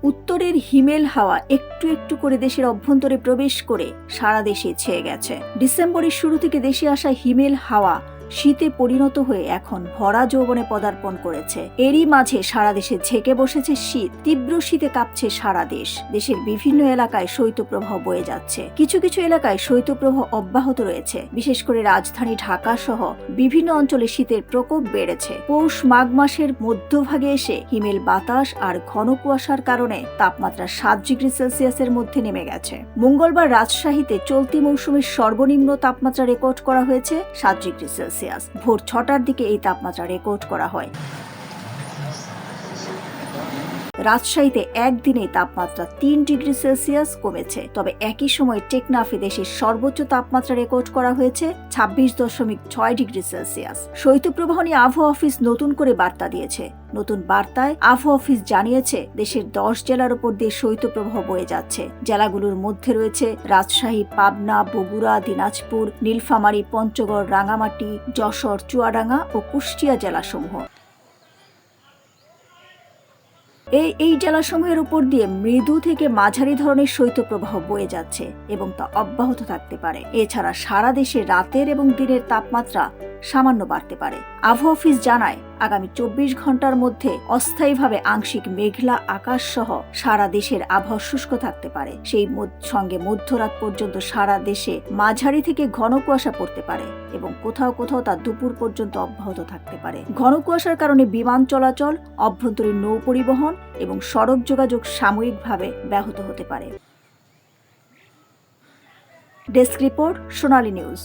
উত্তরের হিমেল হাওয়া একটু একটু করে দেশের অভ্যন্তরে প্রবেশ করে সারা দেশে ছেয়ে গেছে। ডিসেম্বরের শুরু থেকে দেশে আসা হিমেল হাওয়া শীতে পরিণত হয়ে এখন ভরা যৌবনে পদার্পণ করেছে। এরই মাঝে সারা দেশে ঝেঁকে বসেছে শীত। তীব্র শীতে কাঁপছে সারা দেশ। দেশের বিভিন্ন এলাকায় শৈত্যপ্রবাহ বয়ে যাচ্ছে। কিছু কিছু এলাকায় শৈত্যপ্রবাহ অব্যাহত রয়েছে। বিশেষ করে রাজধানী ঢাকা সহ বিভিন্ন অঞ্চলে শীতের প্রকোপ বেড়েছে। পৌষ মাঘ মাসের মধ্যভাগে এসে হিমেল বাতাস আর ঘন কুয়াশার কারণে তাপমাত্রা 7 ডিগ্রি সেলসিয়াসের মধ্যে নেমে গেছে। মঙ্গলবার রাজশাহীতে চলতি মৌসুমের সর্বনিম্ন তাপমাত্রা রেকর্ড করা হয়েছে 7 ডিগ্রি সেলসিয়াস। ভোর 6টার দিকে এই তাপমাত্রা রেকর্ড করা হয়। রাজশাহীতে একদিনে তাপমাত্রা 3 ডিগ্রি সেলসিয়াস কমেছে। তবে একই সময় টেকনাফে দেশের সর্বোচ্চ তাপমাত্রা রেকর্ড করা হয়েছে 26.6 ডিগ্রি সেলসিয়াস। শৈত্যপ্রবাহ নিয়ে আবহাওয়া অফিস নতুন করে বার্তা দিয়েছে। নতুন বার্তায় আবহাওয়া অফিস জানিয়েছে দেশের 10 জেলার উপর দিয়ে শৈত্যপ্রবাহ বয়ে যাচ্ছে। জেলাগুলোর মধ্যে রয়েছে রাজশাহী, পাবনা, বগুড়া, দিনাজপুর, নীলফামারী, পঞ্চগড়, রাঙামাটি, যশোর, চুয়াডাঙ্গা ও কুষ্টিয়া জেলাসমূহ। এই জেলাসমূহের উপর দিয়ে মৃদু থেকে মাঝারি ধরনের শৈত্যপ্রবাহ বয়ে যাচ্ছে এবং তা অব্যাহত থাকতে পারে। এছাড়া সারা দেশে রাতের এবং দিনের তাপমাত্রা সামান্য বাড়তে পারে। আবহাওয়া অফিস জানায় আগামী 24 ঘন্টার মধ্যে অস্থায়ীভাবে আংশিক মেঘলা আকাশ সহ সারা দেশের আবহাওয়া শুষ্ক থাকতে পারে। সেই সঙ্গে মধ্যরাত পর্যন্ত সারা দেশে মাঝারি থেকে ঘন কুয়াশা পড়তে পারে এবং কোথাও কোথাও তা দুপুর পর্যন্ত অব্যাহত থাকতে পারে। ঘন কুয়াশার কারণে বিমান চলাচল, অভ্যন্তরীণ নৌ পরিবহন এবং সড়ক যোগাযোগ সাময়িকভাবে ব্যাহত হতে পারে। ডেস্ক রিপোর্ট, সোনালী নিউজ।